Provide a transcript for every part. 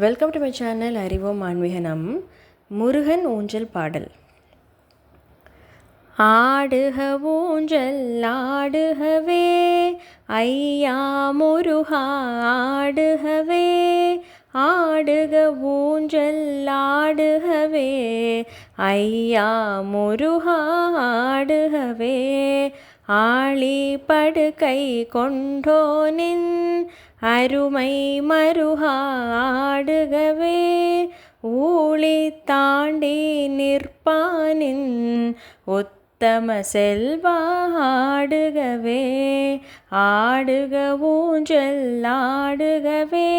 Welcome to my channel அறிவோம் ஆன்மீகனம். முருகன் ஊஞ்சல் பாடல். ஆடுக ஊஞ்சல் ஆடுகவே ஐயா முருகா ஆடுகவே, ஆடுக ஊஞ்சல் ஆடுகவே ஐயா முருகா ஆடுகவே, ஆழி படுக்கை கொண்டோனின் அருமை மருகா ஆடுகவே, ஊழி தாண்டி நிற்பானின் உத்தம செல்வா ஆடுகவே, ஆடுக ஊஞ்சல் ஆடுகவே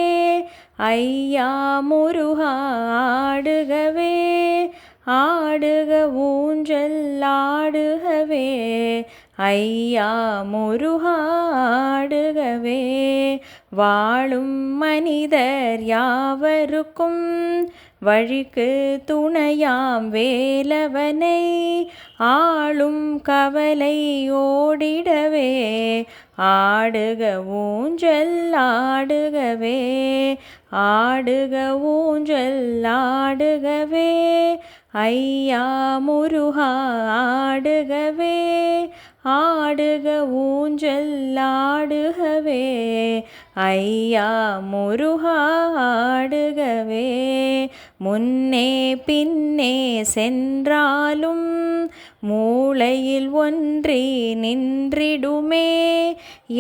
ஐயா முருகா ஆடுகவே, ஆடுக ஊஞ்சல் ஆடுகவே ஐயா முருகா ஆடுகவே, வாழும் மனிதர் யாவருக்கும் வழிக்கு துணையாம் வேலவனை, ஆளும் கவலை ஓடிடவே ஆடுக ஊஞ்சல் ஆடுகவே, ஆடுக ஊஞ்சல் ஆடுகவே ஐயா முருகா ஆடுகவே, ஆடுக ஊஞ்சல் ஆடுகவே ஐயா முருகா ஆடுகவே, முன்னே பின்னே சென்றாலும் மூளையில் ஒன்றி நின்றிடுமே,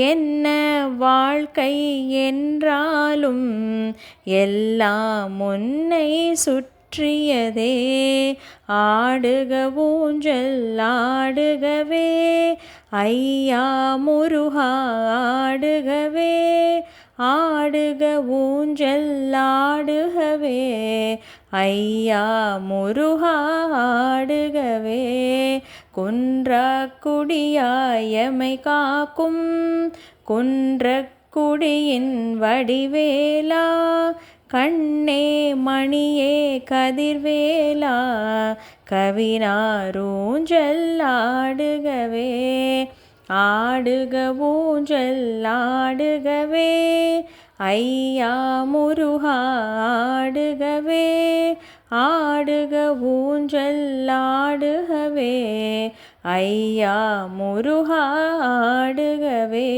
என்ன வாழ்க்கை என்றாலும் எல்லாம் முன்னை சுற்றியதே, ஆடுக ஊஞ்சல் ஆடுகவே ஐயா முருகா ஆடுகவே, ஆடுக ஊஞ்சல் ஆடுகவே ஐயா முருகா ஆடுகவே, குன்றக் குடியாயமை காக்கும் குன்றக் குடியின் வடிவேலா, கண்ணே மணியே கதிர்வேலா கவினாரூஞ்சல் ஆடுகவே, ஆடுக ஊஞ்சல் ஆடுகவே ஐயா முருகா ஆடுகவே, ஆடுக ஊஞ்சல் ஆடுகவே ஐயா முருகா ஆடுகவே.